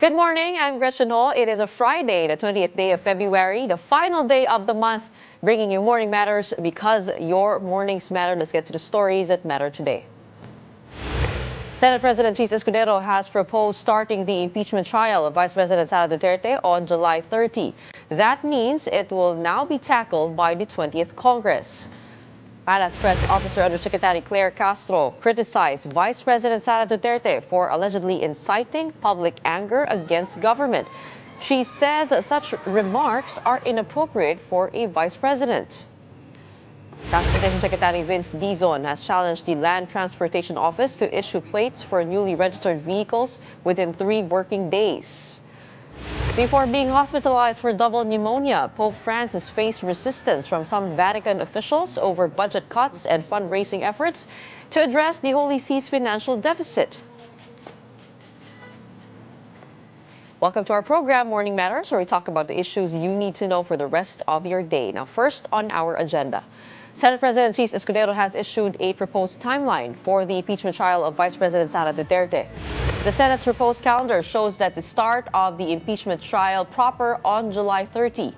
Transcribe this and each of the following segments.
Good morning, I'm Gretchen Ho. It is a Friday, the 20th day of February, the final day of the month, bringing you Morning Matters because your mornings matter. Let's get to the stories that matter today. Senate President Cheese Escudero has proposed starting the impeachment trial of Vice President Sara Duterte on July 30. That means it will now be tackled by the 20th Congress. Matters Press Officer Undersecretary Claire Castro criticized Vice President Sara Duterte for allegedly inciting public anger against government. She says such remarks are inappropriate for a vice president. Transportation Secretary Vince Dizon has challenged the Land Transportation Office to issue plates for newly registered vehicles within 3 working days. Before being hospitalized for double pneumonia, Pope Francis faced resistance from some Vatican officials over budget cuts and fundraising efforts to address the Holy See's financial deficit. Welcome to our program, Morning Matters, where we talk about the issues you need to know for the rest of your day. Now, first on our agenda. Senate President Cheese Escudero has issued a proposed timeline for the impeachment trial of Vice President Sara Duterte. The Senate's proposed calendar shows that the start of the impeachment trial proper on July 30.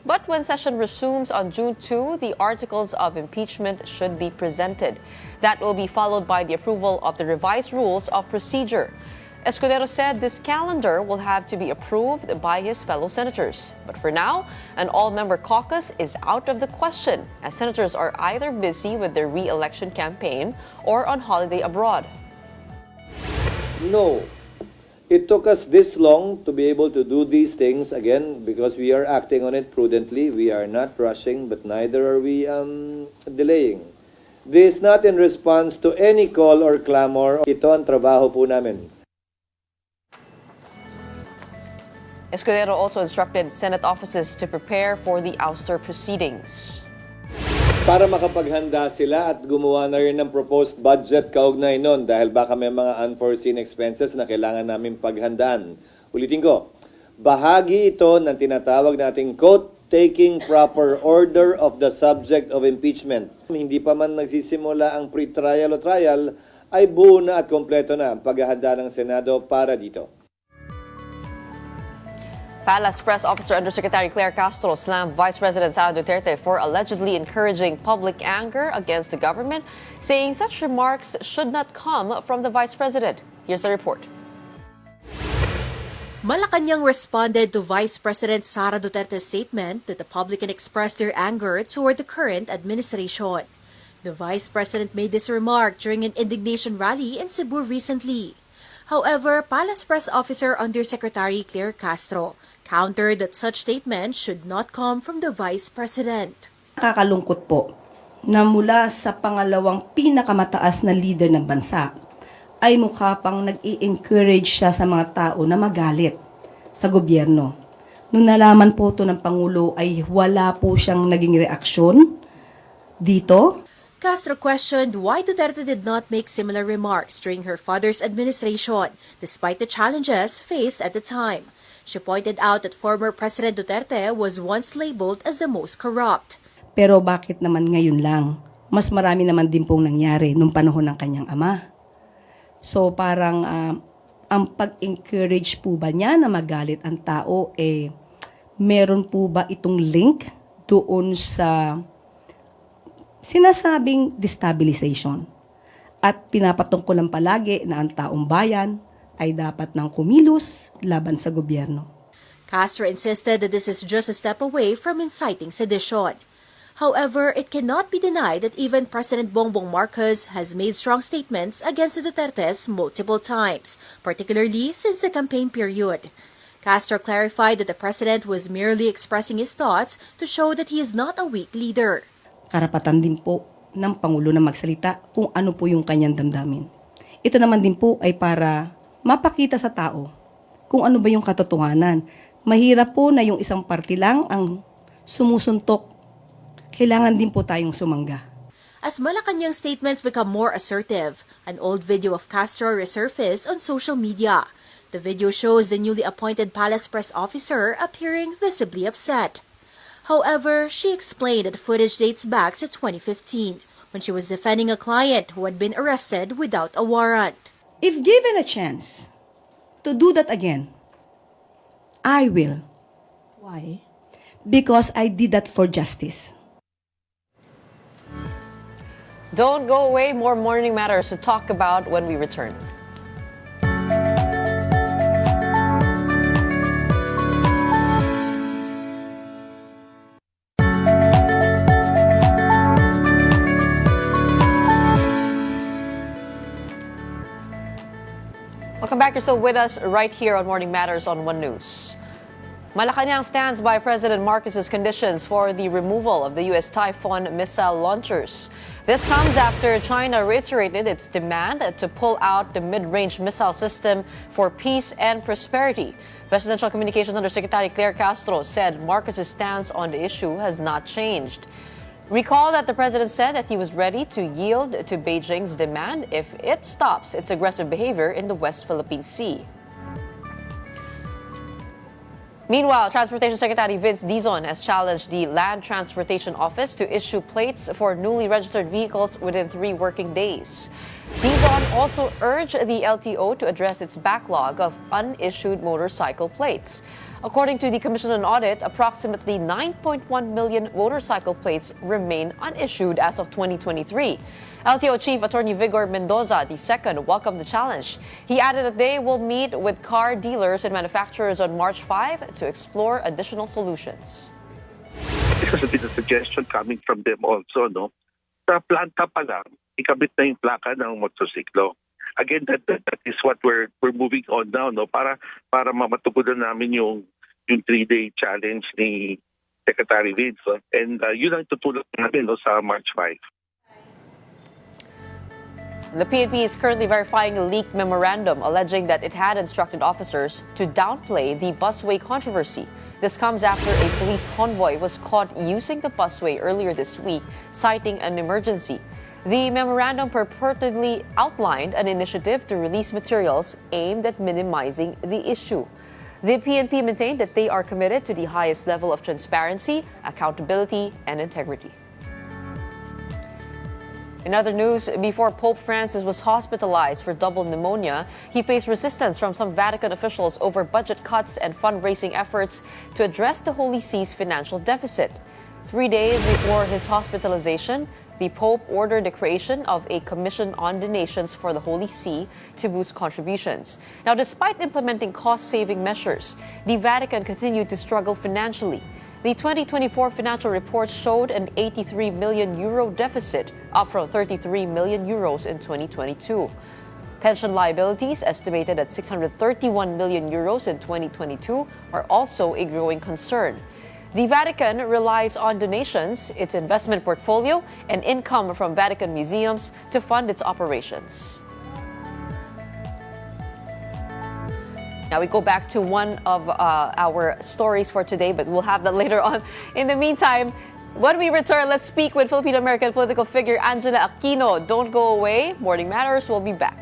But when session resumes on June 2, the articles of impeachment should be presented. That will be followed by the approval of the revised rules of procedure. Escudero said this calendar will have to be approved by his fellow senators. But for now, an all-member caucus is out of the question, as senators are either busy with their re-election campaign or on holiday abroad. No. It took us this long to be able to do these things again because we are acting on it prudently. We are not rushing, but neither are we delaying. This is not in response to any call or clamor. Ito ang trabaho po namin. Escudero also instructed Senate offices to prepare for the ouster proceedings. Para makapaghanda sila at gumawa na rin ng proposed budget kaugnay nun dahil baka may mga unforeseen expenses na kailangan namin paghandaan. Ulitin ko, bahagi ito ng tinatawag nating quote, taking proper order of the subject of impeachment. Hindi pa man nagsisimula ang pre-trial o trial, ay buo na at kompleto na ang paghahanda ng Senado para dito. Palace Press Officer Undersecretary Claire Castro slammed Vice President Sara Duterte for allegedly encouraging public anger against the government, saying such remarks should not come from the Vice President. Here's the report. Malacanang responded to Vice President Sara Duterte's statement that the public can express their anger toward the current administration. The Vice President made this remark during an indignation rally in Cebu recently. However, Palace Press Officer Undersecretary Claire Castro countered that such statements should not come from the Vice President. Nakakalungkot po na mula sa pangalawang pinakamataas na leader ng bansa ay mukha pang nag-i-encourage siya sa mga tao na magalit sa gobyerno. Nung nalaman po ito ng Pangulo ay wala po siyang naging reaksyon dito. Castro questioned why Duterte did not make similar remarks during her father's administration, despite the challenges faced at the time. She pointed out that former President Duterte was once labeled as the most corrupt. Pero bakit naman ngayon lang? Mas marami naman din pong nangyari nung panahon ng kanyang ama. So parang ang pag-encourage po ba niya na magalit ang tao, meron po ba itong link doon sa sinasabing destabilization? At pinapatungkulan palagi na ang taong bayan ay dapat nang kumilos laban sa gobyerno. Castro insisted that this is just a step away from inciting sedition. However, it cannot be denied that even President Bongbong Marcos has made strong statements against the Dutertes multiple times, particularly since the campaign period. Castro clarified that the president was merely expressing his thoughts to show that he is not a weak leader. Karapatan din po ng Pangulo na magsalita kung ano po yung kanyang damdamin. Ito naman din po ay para mapakita sa tao kung ano ba yung katotohanan. Mahirap po na yung isang party lang ang sumusuntok. Kailangan din po tayong sumangga. As Malacanang statements become more assertive, an old video of Castro resurfaced on social media. The video shows the newly appointed Palace Press Officer appearing visibly upset. However, she explained that the footage dates back to 2015, when she was defending a client who had been arrested without a warrant. If given a chance to do that again, I will. Why? Because I did that for justice. Don't go away. More Morning Matters to talk about when we return. Welcome back. You're still with us right here on Morning Matters on One News. Malacanang stands by President Marcos's conditions for the removal of the U.S. Typhoon missile launchers. This comes after China reiterated its demand to pull out the mid-range missile system for peace and prosperity. Presidential Communications Undersecretary Claire Castro said Marcos's stance on the issue has not changed. Recall that the president said that he was ready to yield to Beijing's demand if it stops its aggressive behavior in the West Philippine Sea. Meanwhile, Transportation Secretary Vince Dizon has challenged the Land Transportation Office to issue plates for newly registered vehicles within 3 working days. Dizon also urged the LTO to address its backlog of unissued motorcycle plates. According to the Commission on Audit, approximately 9.1 million motorcycle plates remain unissued as of 2023. LTO Chief Attorney Vigor Mendoza II welcomed the challenge. He added that they will meet with car dealers and manufacturers on March 5 to explore additional solutions. This has been a suggestion coming from them also, no? Sa planta pa lang, ikabit na yung plaka ng motorsiklo. Again, that is what we're moving on now, no? Para mamatugunan namin yung 3-day challenge ni Secretary Vince. No? And yun ang tutulak namin, no, sa March 5. The PNP is currently verifying a leaked memorandum alleging that it had instructed officers to downplay the busway controversy. This comes after a police convoy was caught using the busway earlier this week, citing an emergency. The memorandum purportedly outlined an initiative to release materials aimed at minimizing the issue. The PNP maintained that they are committed to the highest level of transparency, accountability, and integrity. In other news, before Pope Francis was hospitalized for double pneumonia, he faced resistance from some Vatican officials over budget cuts and fundraising efforts to address the Holy See's financial deficit. 3 days before his hospitalization, the Pope ordered the creation of a commission on donations for the Holy See to boost contributions. Now, despite implementing cost-saving measures, the Vatican continued to struggle financially. The 2024 financial report showed an 83 million euro deficit, up from 33 million euros in 2022. Pension liabilities, estimated at 631 million euros in 2022, are also a growing concern. The Vatican relies on donations, its investment portfolio, and income from Vatican museums to fund its operations. Now we go back to one of our stories for today, but we'll have that later on. In the meantime, when we return, let's speak with Filipino American political figure Angela Aquino. Don't go away. Morning Matters will be back.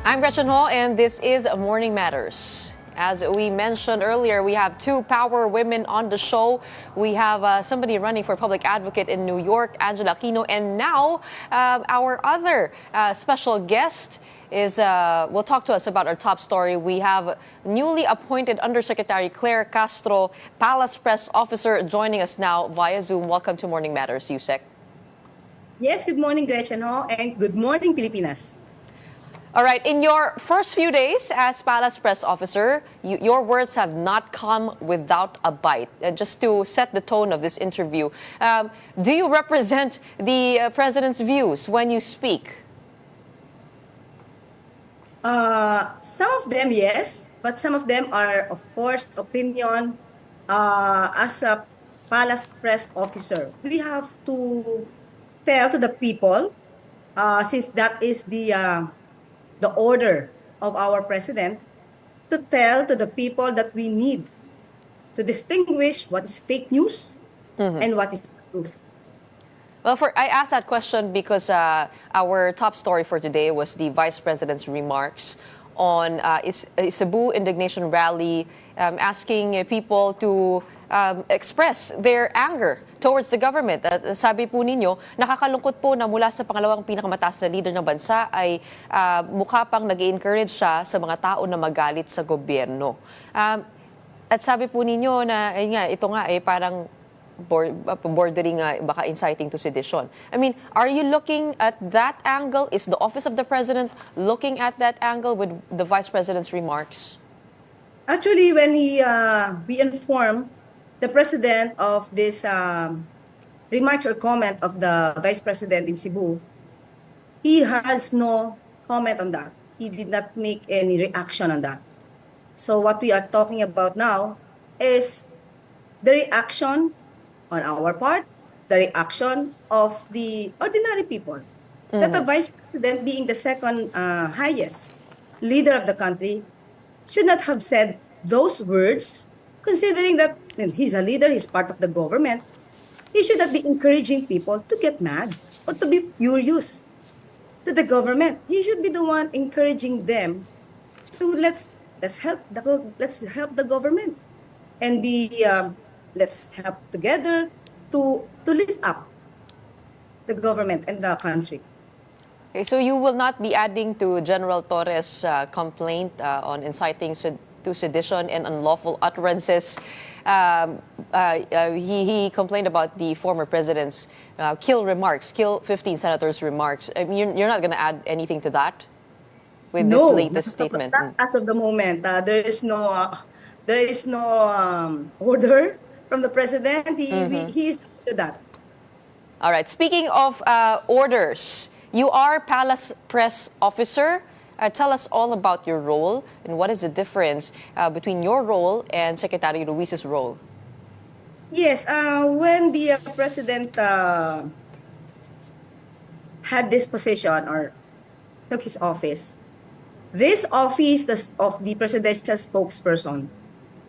I'm Gretchen Ho, and this is Morning Matters. As we mentioned earlier, we have 2 power women on the show. We have somebody running for public advocate in New York, Angela Aquino, and now our other special guest will talk to us about our top story. We have newly appointed Undersecretary Claire Castro, Palace Press Officer, joining us now via Zoom. Welcome to Morning Matters, Yusek. Yes, good morning, Gretchen Ho, and good morning, Pilipinas. All right, in your first few days as Palace Press Officer, your words have not come without a bite. Just to set the tone of this interview, do you represent the President's views when you speak? Some of them, yes, but some of them are, of course, opinion. As a Palace Press Officer, we have to tell to the people, since that is the order of our president, to tell to the people that we need to distinguish what is fake news and what is truth. Well, I asked that question because our top story for today was the Vice President's remarks on a Cebu indignation rally, asking people to express their anger towards the government. At sabi po ninyo, nakakalungkot po na mula sa pangalawang pinakamataas na leader ng bansa ay mukha pang nag-encourage siya sa mga tao na magalit sa gobyerno. At sabi po ninyo na ito nga parang bordering baka inciting to sedition. I mean, are you looking at that angle? Is the office of the president looking at that angle with the vice president's remarks? Actually, when we informed the president of this remarks or comment of the vice president in Cebu, he has no comment on that. He did not make any reaction on that. So what we are talking about now is the reaction on our part, the reaction of the ordinary people. That the vice president, being the second highest leader of the country, should not have said those words, considering that he's a leader, he's part of the government. He should not be encouraging people to get mad or to be furious to the government. He should be the one encouraging them to let's help the government and let's help together to lift up the government and the country. Okay, so you will not be adding to General Torres' complaint on inciting to sedition and unlawful utterances. He complained about the former president's kill 15 senators remarks. I mean, you're not going to add anything to that with this latest statement? Not as of the moment, there is no order from the president. He is to that. All right. Speaking of orders, you are Palace Press Officer. Tell us all about your role and what is the difference between your role and Secretary Luis's role. Yes, when the president had this position or took his office, this office of the presidential spokesperson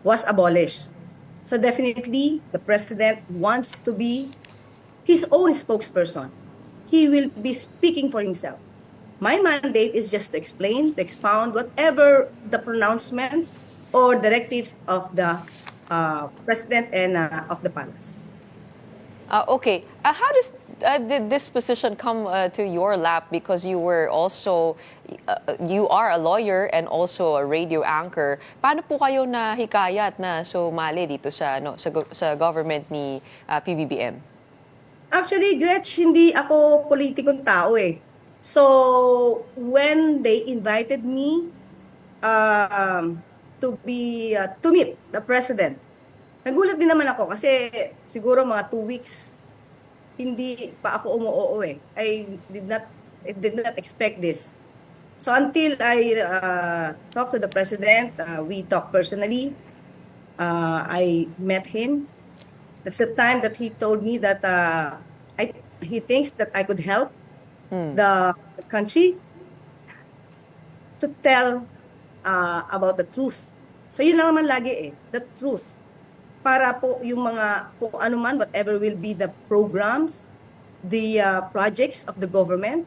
was abolished. So definitely, the president wants to be his own spokesperson. He will be speaking for himself. My mandate is just to explain, to expound whatever the pronouncements or directives of the president and of the palace. Okay. How did this position come to your lap? Because you were also, you are a lawyer and also a radio anchor. Paano po kayo nahikayat na sumali dito sa government ni PBBM? Actually, Gretch, hindi ako politikong tao eh. So, when they invited me to meet the president, nagulat din naman ako kasi siguro mga 2 weeks hindi pa ako umuoo eh. I did not expect this. So until I talked to the president, we talked personally. I met him. That's the time that he told me that he thinks that I could help the country to tell about the truth. So yun lang naman lagi eh, the truth. Para po yung mga, kung ano man, whatever will be the programs, the projects of the government,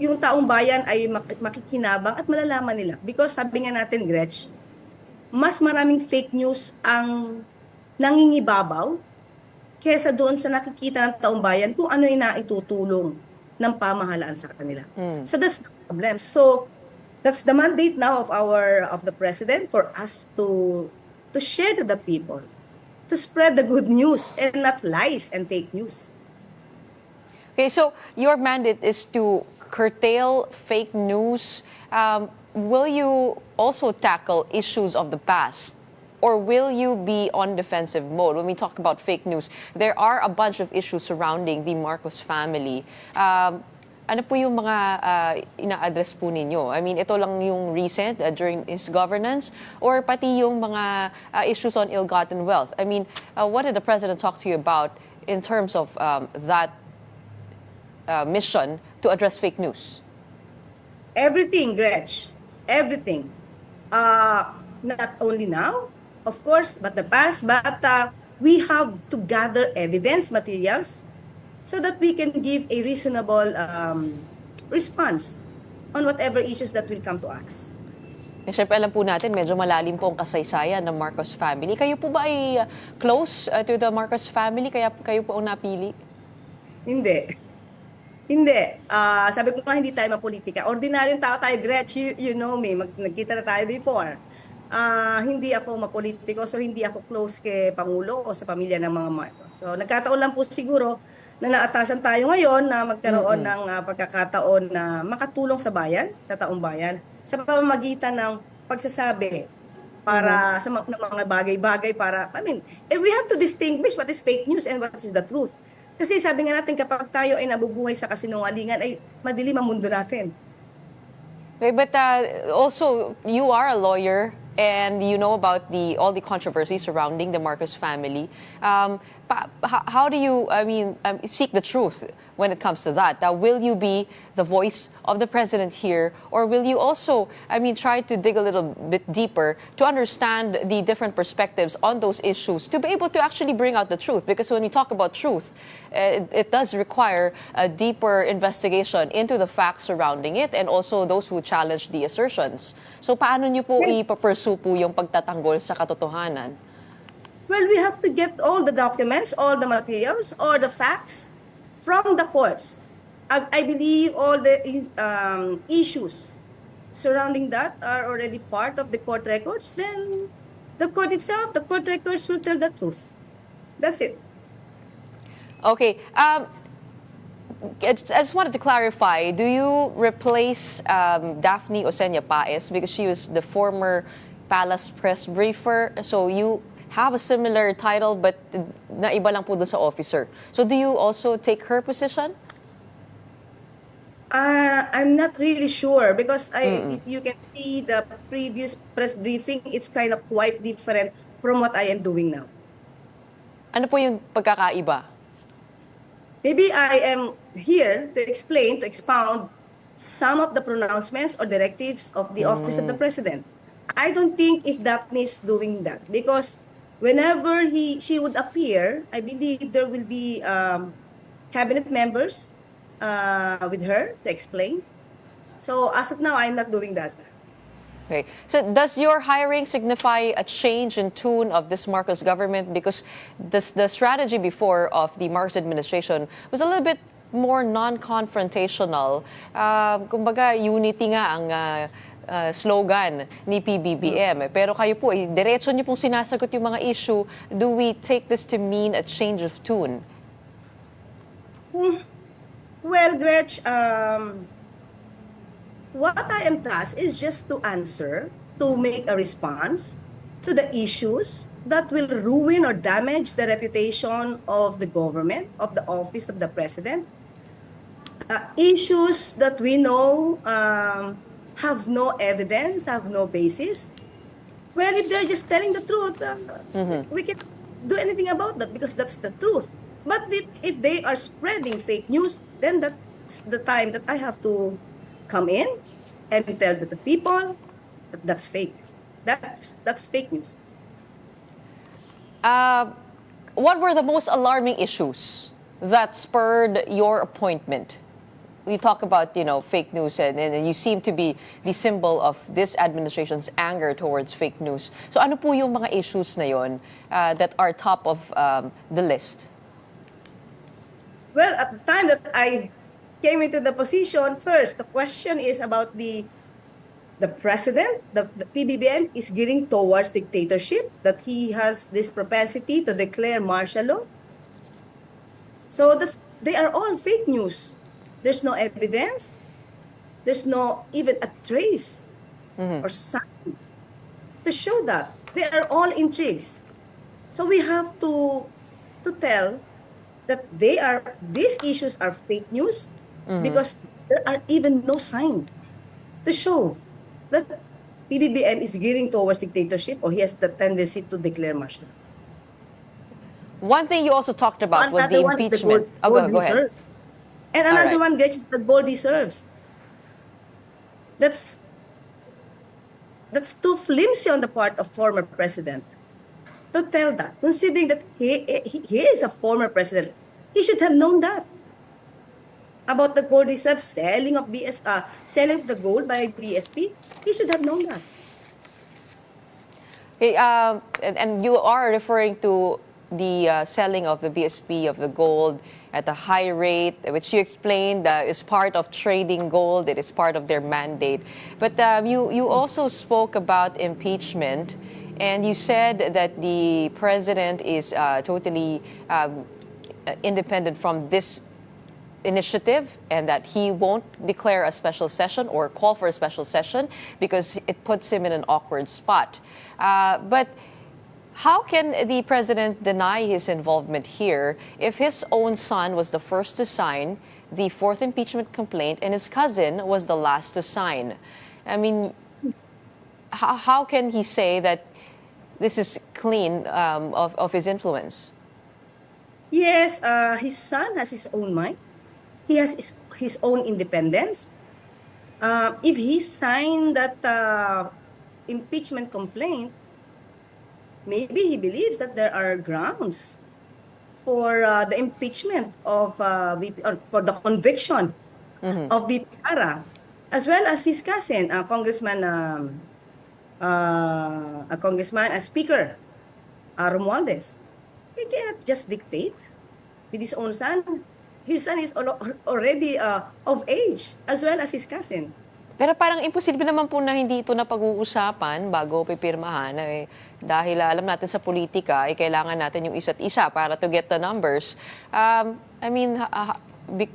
yung taong bayan ay makikinabang at malalaman nila. Because sabi nga natin, Gretch, mas maraming fake news ang nangingibabaw kesa doon sa nakikita ng taong bayan kung ano yung naitutulong ng pamahalaan sa kanila. So that's the problem. So that's the mandate now of the president for us to share to the people, to spread the good news and not lies and fake news. Okay, so your mandate is to curtail fake news. Will you also tackle issues of the past? Or will you be on defensive mode? When we talk about fake news, there are a bunch of issues surrounding the Marcos family. Ano po yung mga ina-address po ninyo? I mean, ito lang yung recent during his governance or pati yung mga issues on ill-gotten wealth? I mean, what did the president talk to you about in terms of that mission to address fake news? Everything, Gretch. Everything. Not only now, of course, but the past. But we have to gather evidence, materials, so that we can give a reasonable response on whatever issues that will come to us. Eh, syempre, alam po natin, medyo malalim po ang kasaysayan ng Marcos family. Kayo po ba ay close to the Marcos family? Kaya kayo po ang napili? Hindi. Hindi. Sabi ko nga, hindi tayo mapolitika. Ordinaryong tao tayo, Gretch, you know me. Nagkita na tayo before. Hindi ako mapolitiko, so hindi ako close kay Pangulo o sa pamilya ng mga Marcos. So nagkataon lang po siguro na naatasan tayo ngayon na magkaroon ng pagkakataon na makatulong sa bayan, sa taong bayan, sa pamamagitan ng pagsasabi para sa mga bagay-bagay para, and we have to distinguish what is fake news and what is the truth. Kasi sabi nga natin, kapag tayo ay nabubuhay sa kasinungalingan, ay madilim ang mundo natin. Okay, but also, you are a lawyer and you know about all the controversies surrounding the Marcos family. How do you, seek the truth when it comes to that? Will you be the voice of the president here, or will you also, try to dig a little bit deeper to understand the different perspectives on those issues to be able to actually bring out the truth? Because when we talk about truth, it does require a deeper investigation into the facts surrounding it and also those who challenge the assertions. So paano niyo po ipapursue po yung pagtatanggol sa katotohanan? Well, we have to get all the documents, all the materials, all the facts from the courts. I believe all the issues surrounding that are already part of the court records. Then the court itself, the court records will tell the truth. That's it. Okay. I just wanted to clarify, do you replace Daphne Osenia Paez because she was the former Palace press briefer? So you have a similar title but naiba lang po doon sa officer. So do you also take her position? I'm not really sure because if you can see the previous press briefing, it's kind of quite different from what I am doing now. Ano po yung pagkakaiba? Maybe I am here to explain, to expound some of the pronouncements or directives of the Office of the President. I don't think if Daphne is doing that because whenever she would appear, I believe there will be cabinet members with her to explain. So as of now, I'm not doing that. Okay. So does your hiring signify a change in tune of this Marcos government? Because the strategy before of the Marcos administration was a little bit more non-confrontational. Kumbaga, unity nga ang slogan ni PBBM. Pero kayo po, diretso niyo pong sinasagot yung mga issue. Do we take this to mean a change of tune? Well, Gretch, what I am tasked is just to answer, to make a response to the issues that will ruin or damage the reputation of the government, of the office of the president. Issues that we know have no evidence, have no basis. Well, if they're just telling the truth, we can't do anything about that because that's the truth. But if they are spreading fake news, then that's the time that I have to come in and tell the people that that's fake. That's fake news. What were the most alarming issues that spurred your appointment? You talk about, fake news and you seem to be the symbol of this administration's anger towards fake news. So ano po yung mga issues na yon that are top of the list? Well, at the time that I came into the position, first, the question is about the president, the PBBM is gearing towards dictatorship, that he has this propensity to declare martial law. So they are all fake news. There's no evidence. There's no even a trace or sign to show that. They are all intrigues. So we have to tell that these issues are fake news because there are even no sign to show that PBBM is gearing towards dictatorship or he has the tendency to declare martial law. One thing you also talked about was the impeachment. Go ahead. And another right. one, Gretchen, that gold deserves. That's too flimsy on the part of former president to tell that. Considering that he is a former president, he should have known that. about the gold reserve, selling of the gold by BSP. He should have known that. Okay, and you are referring to the selling of the BSP of the gold at a high rate, which you explained is part of trading gold. It is part of their mandate. But you also spoke about impeachment, and you said that the president is totally independent from this initiative and that he won't declare a special session or call for a special session because it puts him in an awkward spot. But how can the president deny his involvement here if his own son was the first to sign the fourth impeachment complaint and his cousin was the last to sign? I mean, how can he say that this is clean of his influence? Yes, his son has his own mind. He has his own independence. If he signed that impeachment complaint, maybe he believes that there are grounds for the impeachment of VP, or for the conviction of VP Sara, as well as his cousin, Speaker Romualdez. He cannot just dictate with his own son. His son is already of age, as well as his cousin. Pero parang imposible naman po na hindi ito na pag-uusapan bago pipirmahan. Dahil alam natin sa politika, kailangan natin yung isa't isa para to get the numbers. I mean,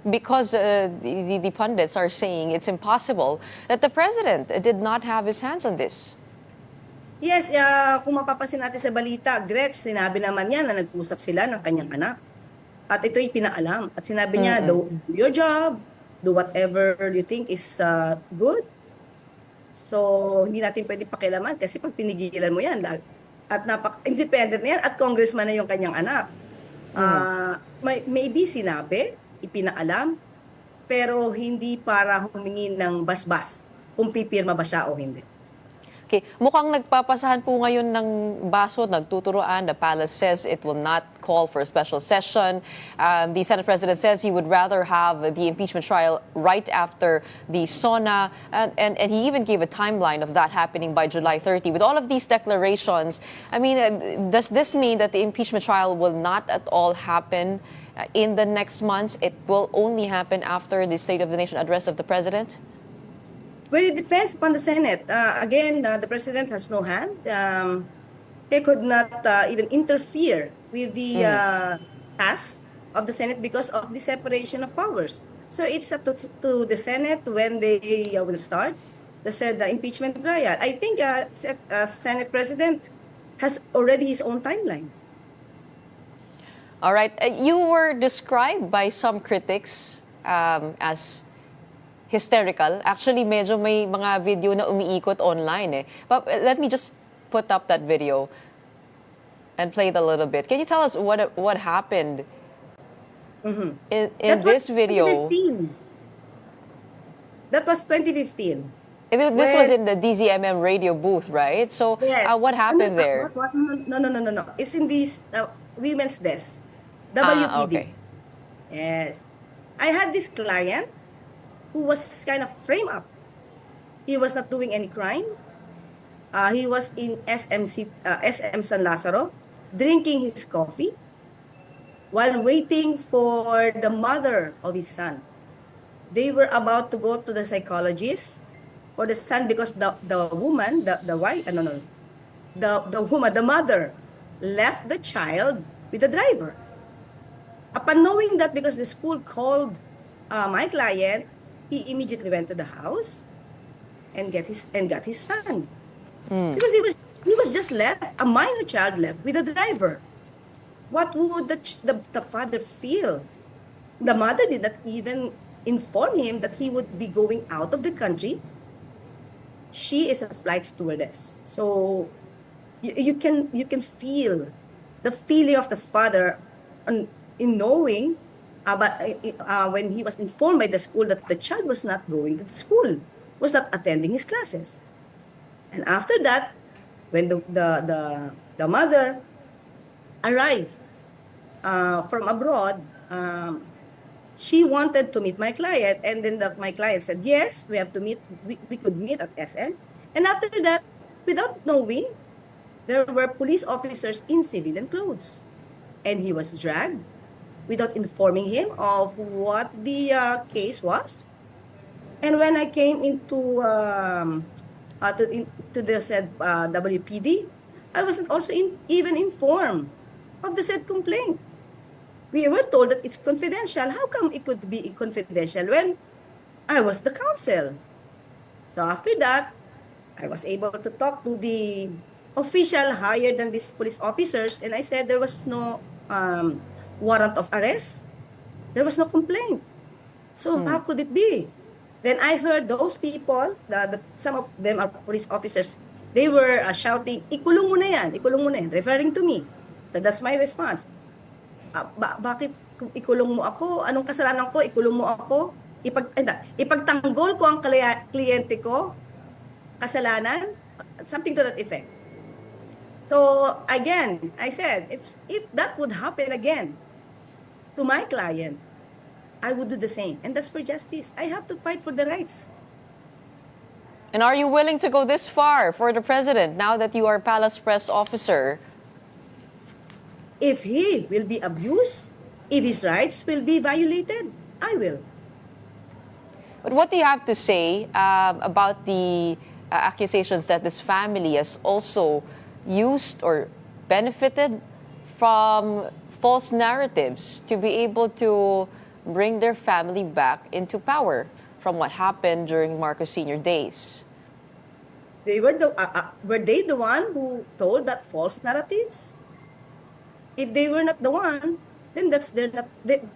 because the pundits are saying it's impossible that the president did not have his hands on this. Yes, kung mapapansin natin sa balita, Gretch, sinabi naman niya na nag-usap sila ng kanyang anak. At ito'y pinaalam. At sinabi niya, do your job, do whatever you think is good. So, hindi natin pwede pakialaman kasi pag pinigilan mo yan, at independent na yan, at congressman na yung kanyang anak. Maybe sinabi, ipinaalam, pero hindi para humingi ng basbas kung pipirma ba siya o hindi. Okay, mukhang nagpapasahan po ngayon ng baso, nagtuturoan. The palace says it will not call for a special session. The Senate President says he would rather have the impeachment trial right after the SONA. And he even gave a timeline of that happening by July 30. With all of these declarations, I mean, does this mean that the impeachment trial will not at all happen in the next months? It will only happen after the State of the Nation address of the President? Well, it depends upon the Senate. Again, the President has no hand. He could not even interfere with the task of the Senate because of the separation of powers. So it's up to the Senate when they will start the impeachment trial. I think Senate President has already his own timeline. All right. You were described by some critics as hysterical. Actually, medyo may mga video na umiikot online eh. But let me just put up that video and play it a little bit. Can you tell us what happened in this video? 2015. That was 2015. This was in the DZMM radio booth, right? So Yes. what happened there? No. It's in this women's desk. WPD. Okay. Yes. I had this client who was kind of framed up. He was not doing any crime. He was in SM San Lazaro, drinking his coffee while waiting for the mother of his son. They were about to go to the psychologist for the son because the woman, the mother left the child with the driver. Upon knowing that, because the school called my client, he immediately went to the house and got his son. Because he was just left, a minor child left with the driver. What would the father feel? The mother did not even inform him that he would be going out of the country. She is a flight stewardess, so you can feel the feeling of the father in knowing. But when he was informed by the school that the child was not going to the school, was not attending his classes, and after that, when the mother arrived from abroad, she wanted to meet my client, and then my client said, yes, we have to meet, we could meet at SM. And after that, without knowing, there were police officers in civilian clothes. And he was dragged without informing him of what the case was. And when I came into to the said WPD, I wasn't also even informed of the said complaint. We were told that it's confidential. How come it could be confidential when I was the counsel? So after that, I was able to talk to the official higher than these police officers, and I said there was no warrant of arrest. There was no complaint. So how could it be? Then I heard those people, some of them are police officers, they were shouting, ikulong mo na yan, referring to me. So that's my response. Bakit ikulong mo ako? Anong kasalanan ko? Ikulong mo ako? Ipagtanggol ko ang kliyente ko? Kasalanan? Something to that effect. So again, I said, if that would happen again to my client, I would do the same. And that's for justice. I have to fight for the rights. And are you willing to go this far for the president now that you are Palace Press Officer? If he will be abused, if his rights will be violated, I will. But what do you have to say about the accusations that this family has also used or benefited from false narratives to be able to bring their family back into power from what happened during Marcos Sr. days? Were they the one who told that false narratives? If they were not the one, then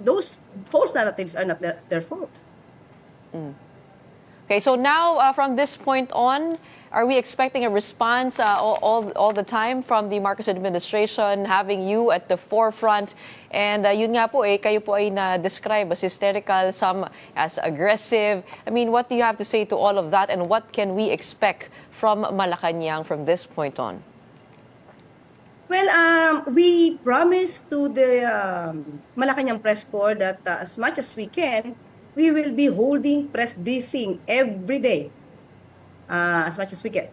those false narratives are not their fault. Okay, so now from this point on, are we expecting a response all the time from the Marcos administration, having you at the forefront? And yun nga po kayo po ay na-describe as hysterical, some as aggressive. I mean, what do you have to say to all of that, and what can we expect from Malacanang from this point on? Well, we promised to the Malacanang Press Corps that as much as we can, we will be holding press briefing every day, as much as we can.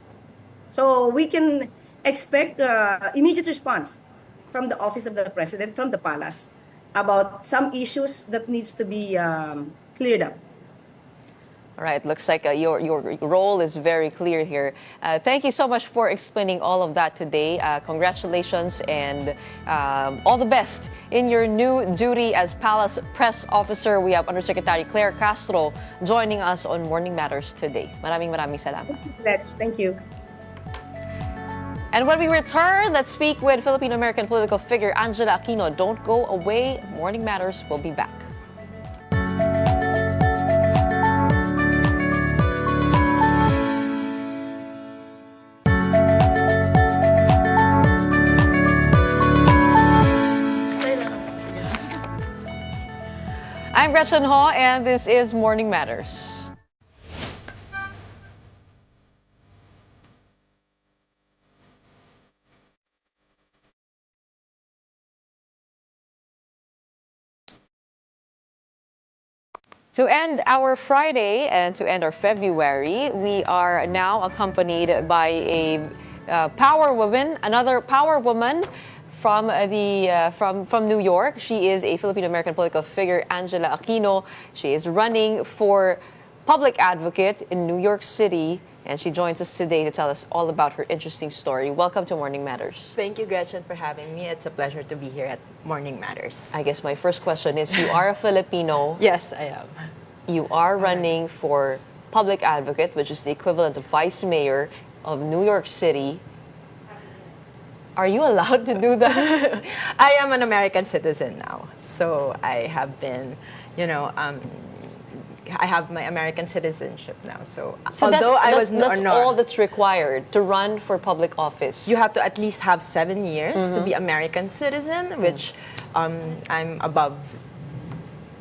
So we can expect immediate response from the Office of the President, from the Palace, about some issues that needs to be cleared up. All right, looks like your role is very clear here. Thank you so much for explaining all of that today. Congratulations and all the best in your new duty as Palace Press Officer. We have Undersecretary Claire Castro joining us on Morning Matters today. Maraming salamat. Thank you. And when we return, let's speak with Filipino American political figure Angela Aquino. Don't go away. Morning Matters will be back. I'm Gretchen Ho, and this is Morning Matters. To end our Friday and to end our February, we are now accompanied by a power woman, another power woman from New York. She is a Filipino American political figure, Angela Aquino. She is running for public advocate in New York City, and she joins us today to tell us all about her interesting story. Welcome to Morning Matters. Thank you, Gretchen, for having me. It's a pleasure to be here at Morning Matters. I guess my first question is, you are a Filipino. Yes, I am. You are running for public advocate, which is the equivalent of vice mayor of New York City. Are you allowed to do that? I am an American citizen now. So I have been, I have my American citizenship now. So although that's all that's required to run for public office. You have to at least have 7 years to be American citizen, which I'm above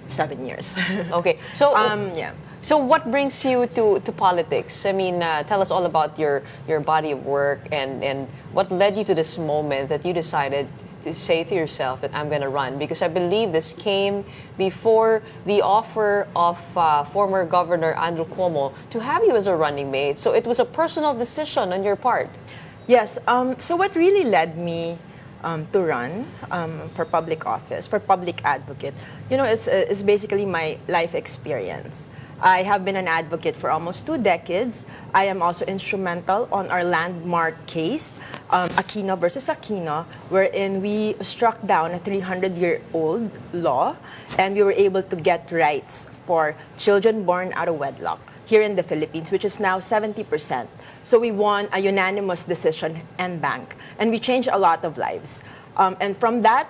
7 years. Okay. So yeah. So what brings you to politics? I mean, tell us all about your body of work and what led you to this moment that you decided to say to yourself that I'm going to run? Because I believe this came before the offer of former Governor Andrew Cuomo to have you as a running mate. So it was a personal decision on your part. Yes. So what really led me to run for public office, for public advocate, is basically my life experience. I have been an advocate for almost 2 decades. I am also instrumental on our landmark case, Aquino versus Aquino, wherein we struck down a 300-year-old law, and we were able to get rights for children born out of wedlock here in the Philippines, which is now 70%. So we won a unanimous decision en banc, and we changed a lot of lives. And from that,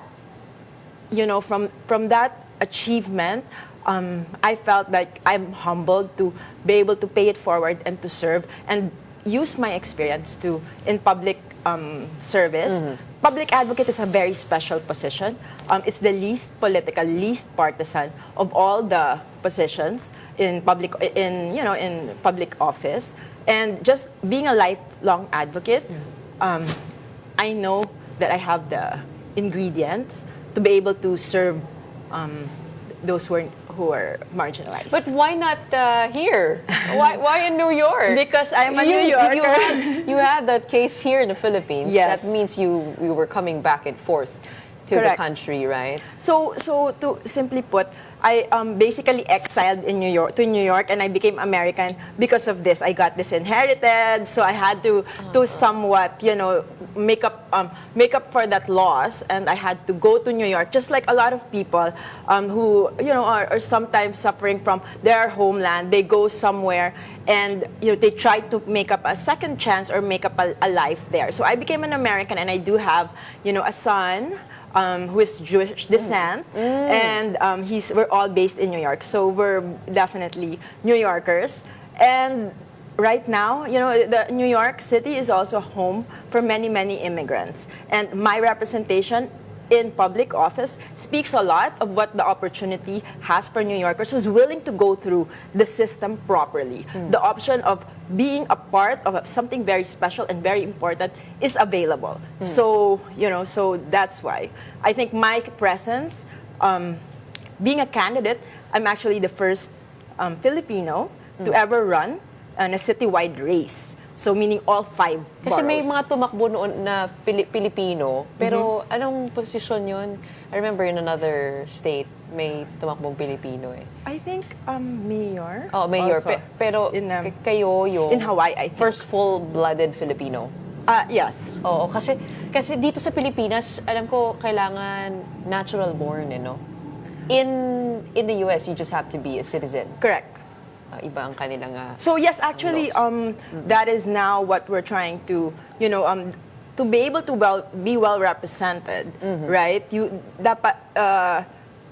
from that achievement, I felt like I'm humbled to be able to pay it forward and to serve and use my experience in public service. Public advocate is a very special position. It's the least political, least partisan of all the positions in public office. And just being a lifelong advocate, I know that I have the ingredients to be able to serve those who are marginalized. But why not here? Why in New York? Because I'm a New Yorker. You had that case here in the Philippines. Yes. That means you were coming back and forth to Correct. the country, right? So to simply put, I basically exiled in New York, and I became American because of this. I got this inherited, so I had to somewhat, make up for that loss, and I had to go to New York, just like a lot of people who are sometimes suffering from their homeland. They go somewhere, and they try to make up a second chance or make up a life there. So I became an American, and I do have a son who is Jewish descent, and we're all based in New York, so we're definitely New Yorkers. And right now, the New York City is also home for many, many immigrants, and my representation in public office speaks a lot of what the opportunity has for New Yorkers who's willing to go through the system properly. The option of being a part of something very special and very important is available. So, so that's why I think my presence, being a candidate, I'm actually the first Filipino to ever run in a citywide race. So meaning all 5 boroughs. Kasi may mga tumakbo noon na Pilipino, pero anong posisyon yun? I remember in another state, may tumakbong Pilipino eh. I think mayor. Oh, mayor. Also. Pero kayo yung in Hawaii, I think. first full-blooded Filipino. Yes. Oo, kasi dito sa Pilipinas, alam ko kailangan natural born, no? In the US, you just have to be a citizen. Correct. Iba ang kanilang So yes, actually, that is now what we're trying to, to be able to be well represented, right?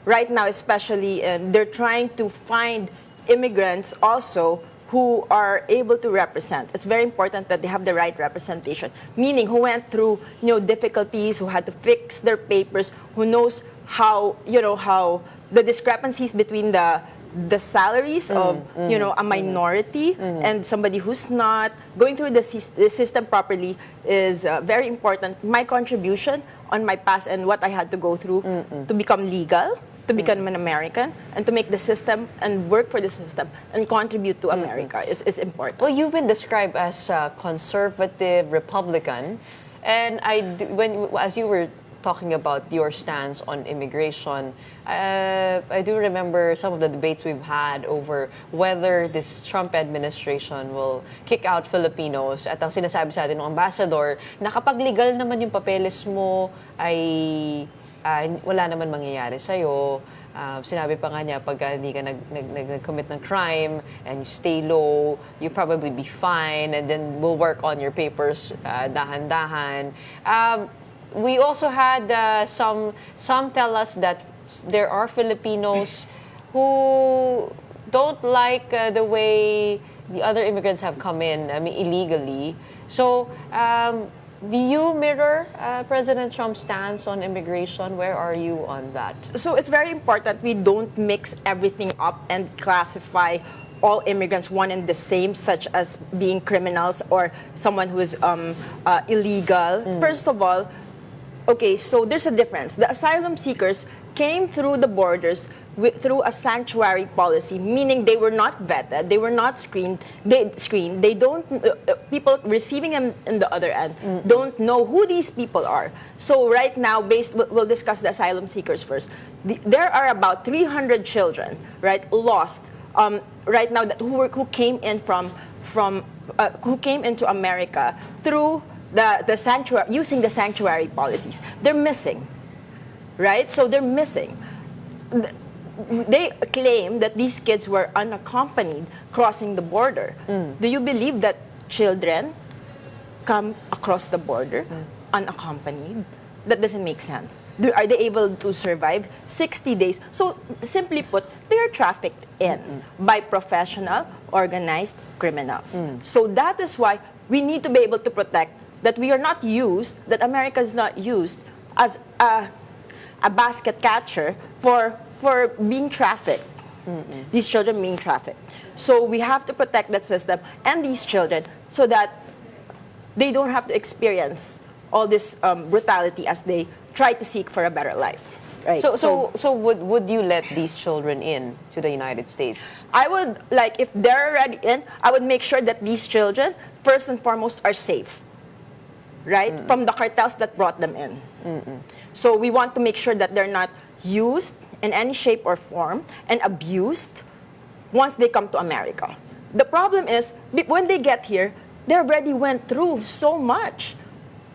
Right now, especially, they're trying to find immigrants also who are able to represent. It's very important that they have the right representation, meaning who went through, difficulties, who had to fix their papers, who knows how the discrepancies between the salaries of a minority and somebody who's not going through the system properly is very important. My contribution on my past and what I had to go through to become legal, to become an American, and to make the system and work for the system and contribute to America is important. Well, you've been described as a conservative Republican, and as you were talking about your stance on immigration, I do remember some of the debates we've had over whether this Trump administration will kick out Filipinos. At ang sinasabi sa atin ng ambassador, na kapag legal naman yung papeles mo, ay wala naman mangyayari sa'yo. Sinabi pa nga niya, pag hindi ka nag-commit ng crime and you stay low, you probably be fine, and then we'll work on your papers dahan-dahan. We also had some tell us that there are Filipinos who don't like the way the other immigrants have come in, illegally. So, do you mirror President Trump's stance on immigration? Where are you on that? So it's very important we don't mix everything up and classify all immigrants one and the same, such as being criminals or someone who is illegal. First of all, Okay, so there's a difference. The asylum seekers came through the borders through a sanctuary policy, meaning they were not vetted, they were not screened. They don't. People receiving them in the other end don't know who these people are. So right now, we'll discuss the asylum seekers first. There are about 300 children, right, lost right now who came in who came into America through the sanctuary, using the sanctuary policies. They're missing, right? So they're missing. They claim that these kids were unaccompanied crossing the border. Do you believe that children come across the border unaccompanied? That doesn't make sense. Are they able to survive 60 days? So simply put, they are trafficked in by professional, organized criminals. So that is why we need to be able to protect that we are not used, that America is not used as a basket catcher for being trafficked. These children being trafficked. So we have to protect that system and these children so that they don't have to experience all this brutality as they try to seek for a better life. Right? So would you let these children in to the United States? I would, like, if they're already in, I would make sure that these children, first and foremost, are safe, right? From the cartels that brought them in. So we want to make sure that they're not used in any shape or form and abused once they come to America. The problem is, when they get here, they already went through so much.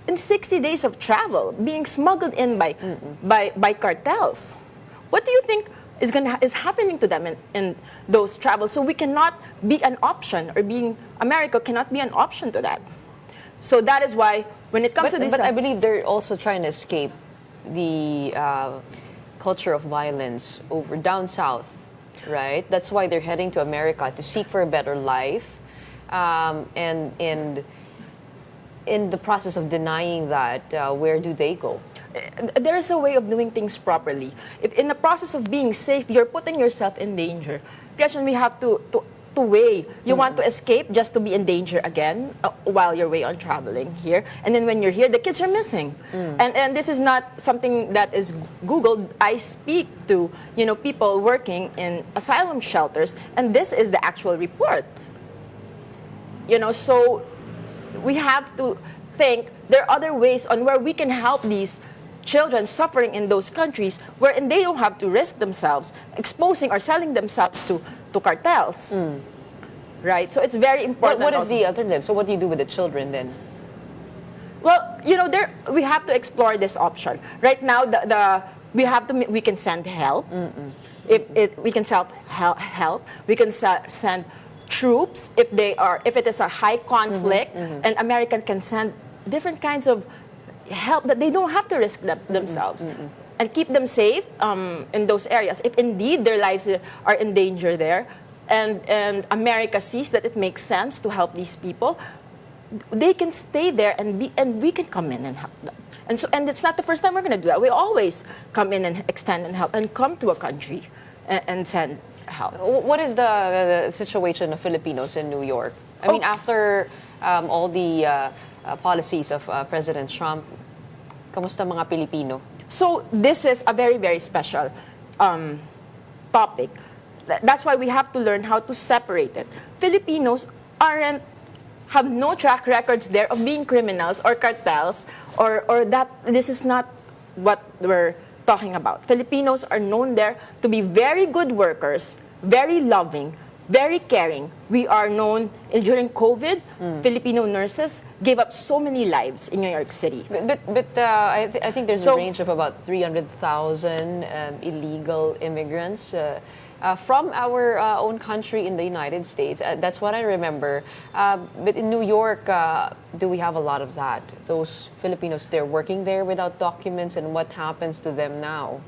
In 60 days of travel, being smuggled in by cartels. What do you think is happening to them in those travels? So we cannot be an option, or America cannot be an option to that. So that is why when it comes to this... But I believe they're also trying to escape the culture of violence over down south, right? That's why they're heading to America to seek for a better life. And in the process of denying that, where do they go? There is a way of doing things properly. If in the process of being safe, you're putting yourself in danger, Gretchen, we have to weigh. You want to escape just to be in danger again while you're away on traveling here. And then when you're here, the kids are missing. And this is not something that is Googled. I speak to people working in asylum shelters, and this is the actual report. So we have to think there are other ways on where we can help these children suffering in those countries wherein they don't have to risk themselves exposing or selling themselves to cartels. Right? So it's very important. What is the alternative? So what do you do with the children then? Well, we have to explore this option. Right now, we can send help. We can help. We can send troops if it is a high conflict, and American can send different kinds of help that they don't have to risk themselves and keep them safe in those areas. If indeed their lives are in danger there, and America sees that it makes sense to help these people, they can stay there and we can come in and help them. And it's not the first time we're going to do that. We always come in and extend and help and come to a country and send help. What is the situation of Filipinos in New York? I mean, after all the policies of President Trump, kamusta mga Pilipino? So this is a very, very special topic. That's why we have to learn how to separate it. Filipinos have no track records there of being criminals or cartels, or that this is not what we're talking about. Filipinos are known there to be very good workers, very loving, very caring. We are known, during COVID, Filipino nurses gave up so many lives in New York City. But I think there's a range of about 300,000 illegal immigrants from our own country in the United States. That's what I remember. But in New York, do we have a lot of that? Those Filipinos, they're working there without documents, and what happens to them now?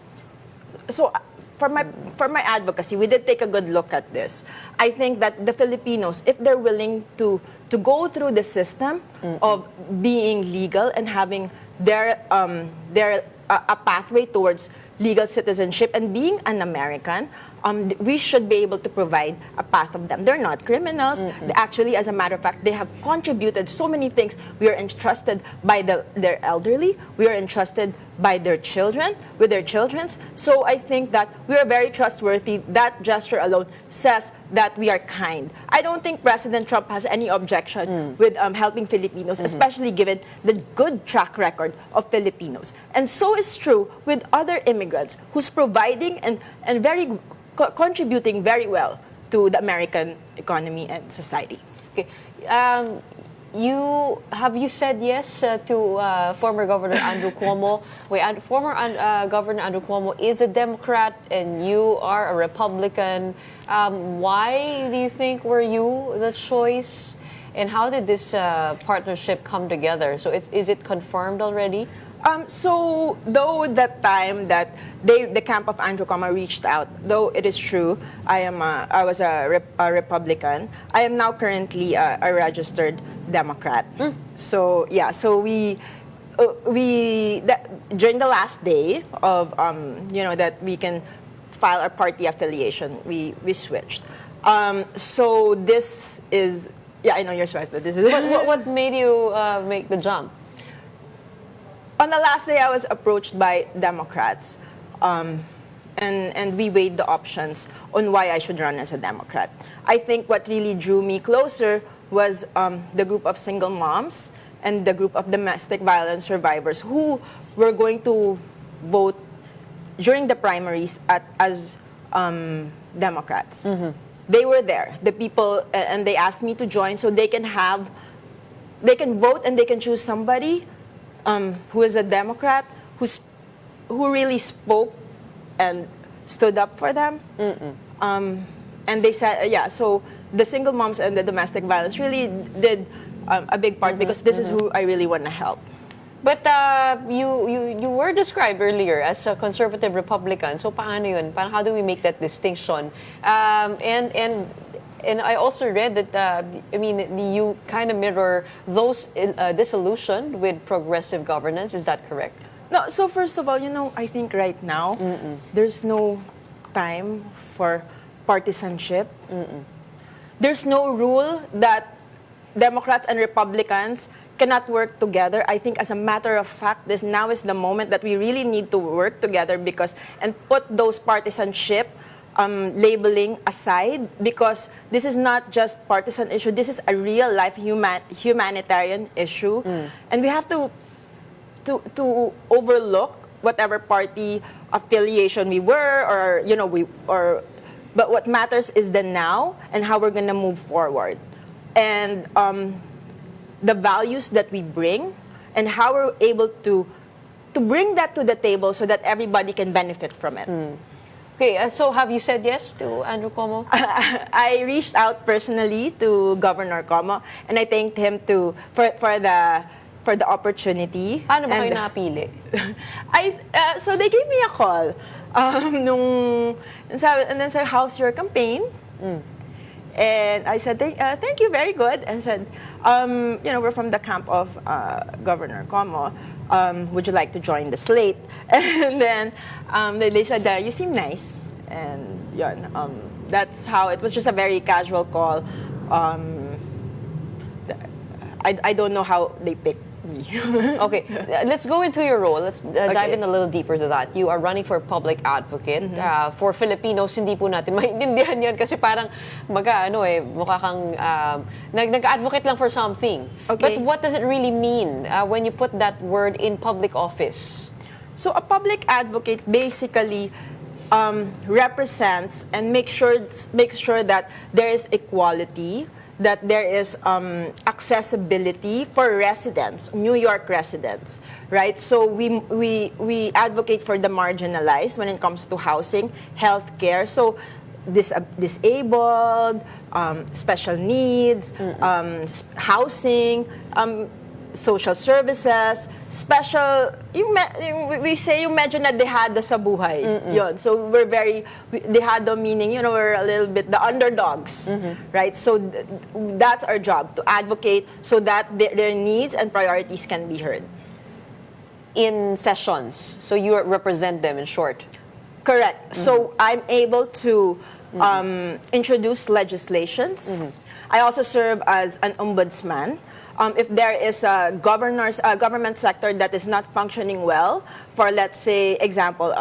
So for my advocacy, we did take a good look at this. I think that the Filipinos, if they're willing to go through the system of being legal and having a pathway towards legal citizenship and being an American, we should be able to provide a path of them. They're not criminals. Actually, as a matter of fact, they have contributed so many things. We are entrusted by their elderly. We are entrusted by their children, with their children's. So I think that we are very trustworthy. That gesture alone says that we are kind. I don't think President Trump has any objection with helping Filipinos, especially given the good track record of Filipinos. And so is true with other immigrants who's providing and very contributing very well to the American economy and society. Okay. Have you said yes to former Governor Andrew Cuomo? Former Governor Andrew Cuomo is a Democrat and you are a Republican. Why do you think were you the choice? And how did this partnership come together? So is it confirmed already? So, though that time that the camp of Andrew Cuomo reached out, though it is true, I was a Republican. I am now currently a registered Democrat. So yeah, so we during the last day of that we can file our party affiliation, we switched. So this is I know you're surprised, but this is what made you make the jump? On the last day, I was approached by Democrats, and we weighed the options on why I should run as a Democrat. I think what really drew me closer was the group of single moms and the group of domestic violence survivors who were going to vote during the primaries as Democrats. They were there, the people, and they asked me to join so they can vote and they can choose somebody who is a Democrat, who really spoke and stood up for them. And they said, so the single moms and the domestic violence really did a big part because this is who I really want to help. But you were described earlier as a conservative Republican. So paano yun? How do we make that distinction? And I also read that, you kind of mirror those disillusioned with progressive governance. Is that correct? No, so first of all, I think right now, there's no time for partisanship. There's no rule that Democrats and Republicans cannot work together. I think as a matter of fact, this now is the moment that we really need to work together and put those partisanship labeling aside, because this is not just partisan issue. This is a real life humanitarian issue, and we have to overlook whatever party affiliation we were, but what matters is the now and how we're gonna move forward, and the values that we bring and how we're able to bring that to the table so that everybody can benefit from it. Okay, so have you said yes to Andrew Cuomo? I reached out personally to Governor Cuomo and I thanked him for the opportunity. Paano ba kayo napili? So they gave me a call. And then said, how's your campaign? And I said, thank you, very good. And said, we're from the camp of Governor Cuomo. Would you like to join the slate? And then they said, you seem nice. And that's how it was, just a very casual call. I don't know how they picked me. Okay, let's go into your role. Let's dive in a little deeper to that. You are running for public advocate. For Filipinos, hindi po natin maintindihan yan kasi parang mukha kang nag-advocate lang for something. Okay. But what does it really mean when you put that word in public office? So a public advocate basically represents and makes sure that there is equality, that there is accessibility for residents, New York residents, right? So we advocate for the marginalized when it comes to housing, healthcare. So disabled, special needs, housing, social services, special, we say yung medyo na dehado sa buhay. Yun. So we're very, dehado meaning, we're a little bit the underdogs, right? So that's our job, to advocate so that their needs and priorities can be heard. In sessions, so you represent them in short. Correct. So I'm able to introduce legislations. I also serve as an ombudsman. If there is a government sector that is not functioning well, for let's say example,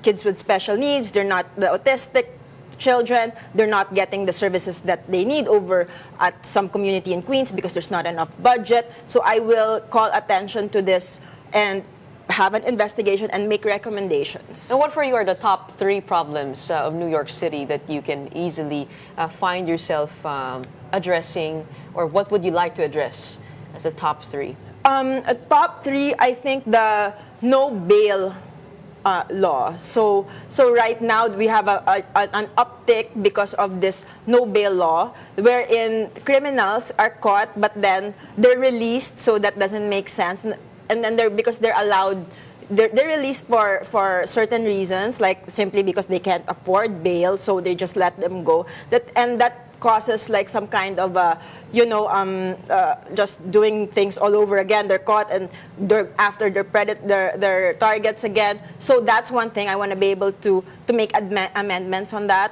kids with special needs, they're not the autistic children, they're not getting the services that they need over at some community in Queens because there's not enough budget. So I will call attention to this and have an investigation and make recommendations. And what for you are the top 3 problems of New York City that you can easily find yourself addressing, or what would you like to address as the top 3? Top 3, I think the no bail law. So right now we have an uptick because of this no bail law, wherein criminals are caught but then they're released. So that doesn't make sense. And then because they're allowed, they're released for certain reasons, like simply because they can't afford bail, so they just let them go. That causes like some kind of just doing things all over again. They're caught and they're after their targets again. So that's one thing I want to be able to make amendments on that.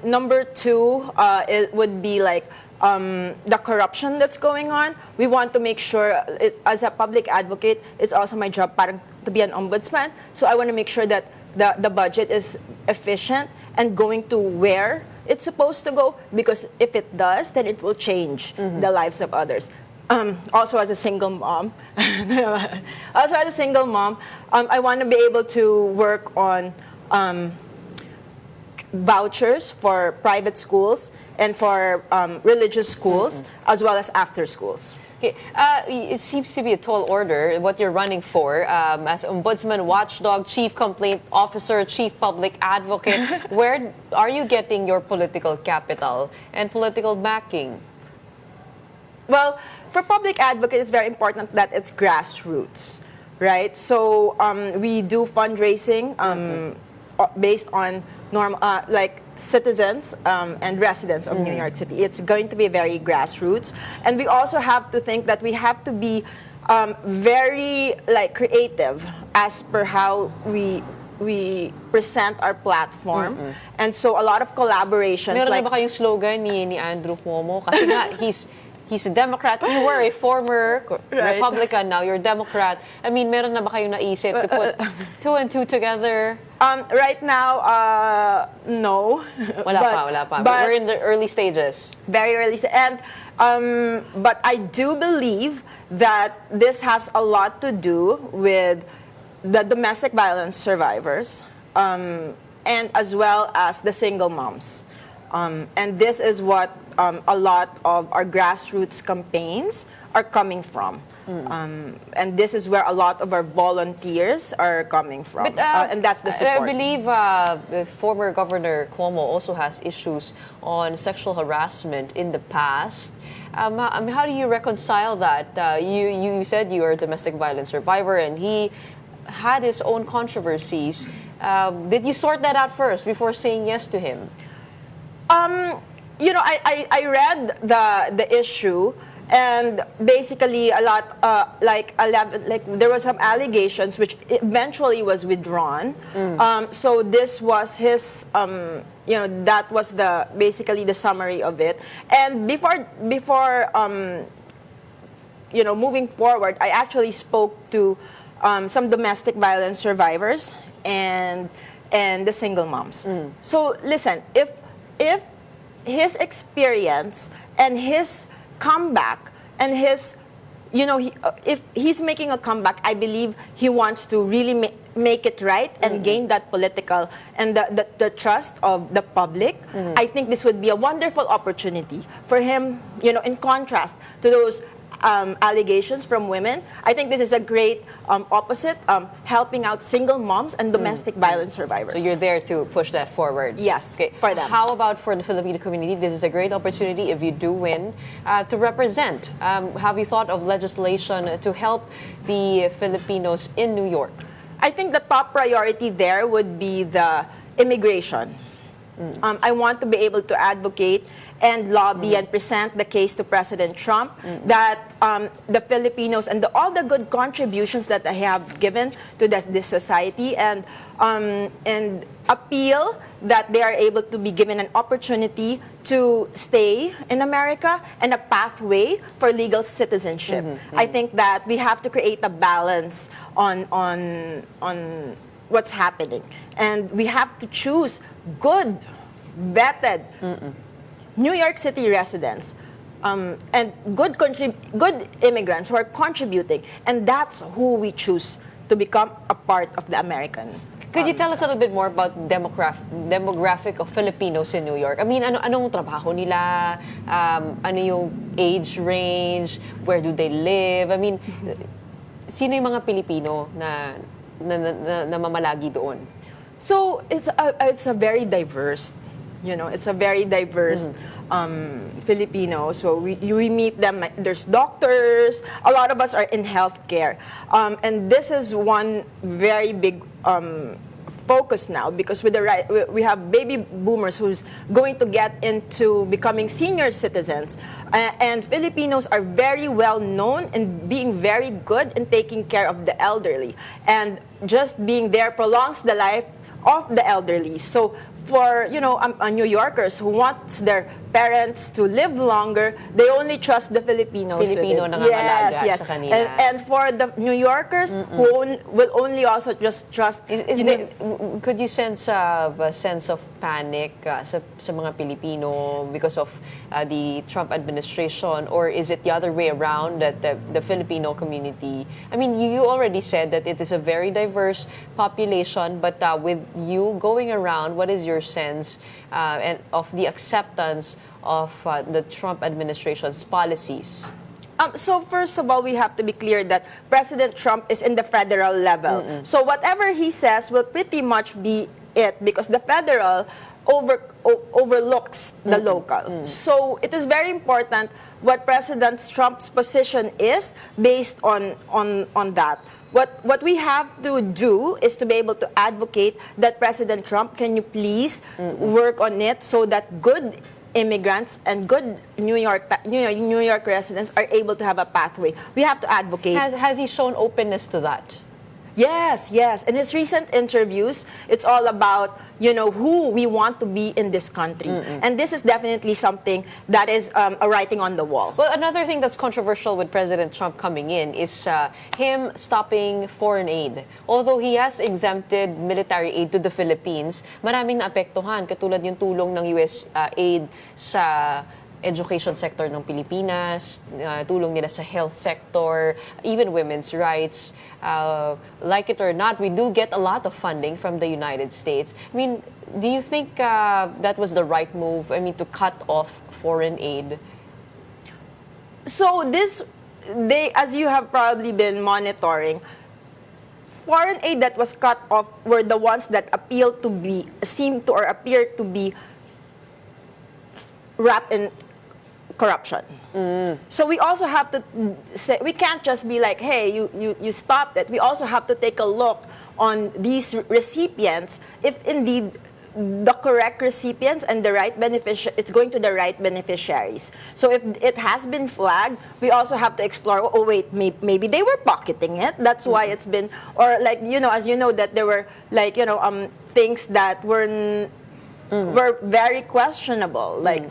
Number 2, it would be like the corruption that's going on. We want to make sure, as a public advocate, it's also my job parang to be an ombudsman. So I want to make sure that the budget is efficient and going to where it's supposed to go, because if it does, then it will change the lives of others. Also as a single mom, I want to be able to work on vouchers for private schools and for religious schools, as well as after schools. Okay. It seems to be a tall order, what you're running for as ombudsman, watchdog, chief complaint officer, chief public advocate. Where are you getting your political capital and political backing? Well, for public advocate, it's very important that it's grassroots, right? So we do fundraising based on like citizens and residents of New York City. It's going to be very grassroots, and we also have to think that we have to be very like creative as per how we present our platform. And so a lot of collaborations. Meron like, na ba kayong slogan ni Andrew Cuomo? Kasi nga, he's a Democrat. You were a former Republican, now you're a Democrat. I mean, meron na ba kayong naisip to put 2 and 2 together? Right now, no. Wala pa. But we're in the early stages. Very early. And but I do believe that this has a lot to do with the domestic violence survivors, and as well as the single moms. And this is what a lot of our grassroots campaigns are coming from. And this is where a lot of our volunteers are coming from. But, and that's the support. I believe former Governor Cuomo also has issues on sexual harassment in the past. How do you reconcile that? You said you are a domestic violence survivor, and he had his own controversies. Did you sort that out first before saying yes to him? I read the issue, and basically a lot there were some allegations which eventually was withdrawn. So this was his that was basically the summary of it. And before moving forward, I actually spoke to some domestic violence survivors and the single moms. So listen, if his experience and his comeback and his, if he's making a comeback, I believe he wants to really make it right and gain that political and the trust of the public. I think this would be a wonderful opportunity for him, in contrast to those allegations from women. I think this is a great opposite, helping out single moms and domestic violence survivors. So you're there to push that forward. Yes, okay. for them. How about for the Filipino community? This is a great opportunity, if you do win, to represent. Have you thought of legislation to help the Filipinos in New York? I think the top priority there would be the immigration. I want to be able to advocate and lobby and present the case to President Trump that the Filipinos and all the good contributions that they have given to this society, and appeal that they are able to be given an opportunity to stay in America and a pathway for legal citizenship. I think that we have to create a balance on what's happening, and we have to choose good, vetted New York City residents and good immigrants who are contributing, and that's who we choose to become a part of the American. Could you tell us a little bit more about demographic of Filipinos in New York? I mean, anong trabaho nila? Ano yung age range? Where do they live? I mean, sino yung mga Pilipino na mamalagi doon? So it's a very diverse, it's a very diverse Filipino. So we meet them. There's doctors. A lot of us are in healthcare, and this is one very big focus now, because we have baby boomers who's going to get into becoming senior citizens, and Filipinos are very well known in being very good in taking care of the elderly, and just being there prolongs the life of the elderly. So for New Yorkers who wants their parents to live longer, they only trust the Filipinos. Filipino nangangalaga yes. sa kanila. And for the New Yorkers who will only also just trust. Could you sense a sense of panic sa mga Pilipino because of the Trump administration, or is it the other way around, that the Filipino community? I mean, you already said that it is a very diverse population, but with you going around, what is your sense and of the acceptance of the Trump administration's policies? So first of all, we have to be clear that President Trump is in the federal level. So whatever he says will pretty much be it, because the federal overlooks the local. So it is very important what President Trump's position is based on that. What we have to do is to be able to advocate that President Trump, can you please work on it so that good immigrants and good New York residents are able to have a pathway. We have to advocate. Has he shown openness to that? Yes. In his recent interviews, it's all about, who we want to be in this country. And this is definitely something that is a writing on the wall. Well, another thing that's controversial with President Trump coming in is him stopping foreign aid. Although he has exempted military aid to the Philippines, maraming naapektuhan, katulad yung tulong ng US aid sa education sector ng Pilipinas, tulong nila sa health sector, even women's rights. Like it or not, we do get a lot of funding from the United States. I mean, do you think that was the right move? I mean, to cut off foreign aid? So as you have probably been monitoring, foreign aid that was cut off were the ones that appear to be wrapped in corruption. So we also have to say, we can't just be like, hey, you stopped it. We also have to take a look on these recipients, if indeed the correct recipients and the right it's going to the right beneficiaries. So if it has been flagged, we also have to explore, wait, maybe they were pocketing it. That's why it's been, or like, as you know, that there were like, things that were very questionable. Like,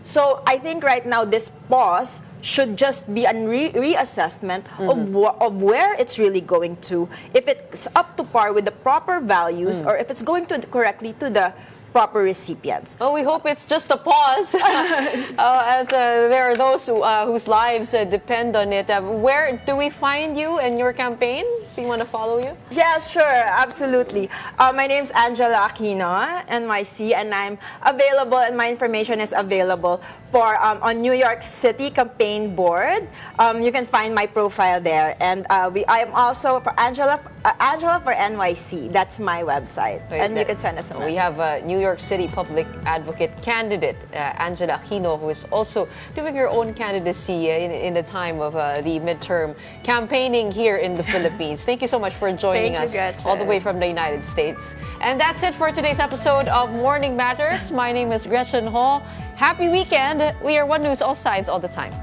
so I think right now this pause should just be a reassessment of where it's really going to, if it's up to par with the proper values, or if it's going to correctly to the proper recipients. Oh, we hope it's just a pause, as there are those whose lives depend on it. Where do we find you and your campaign? Do you want to follow you? Yeah, sure, absolutely. My name's Angela Aquino, NYC, and I'm available, and my information is available for on New York City Campaign Board. You can find my profile there, and I am also for Angela Angela for NYC. That's my website. Wait, And you can send us a message. We have a New York City public advocate candidate, Angela Aquino, who is also doing her own candidacy in the time of the midterm campaigning here in the Philippines. Thank you so much for joining Thank you, us Gretchen. all the way from the United States. And that's it for today's episode of Morning Matters. My name is Gretchen Ho. Happy weekend. We are One News, all sides, all the time.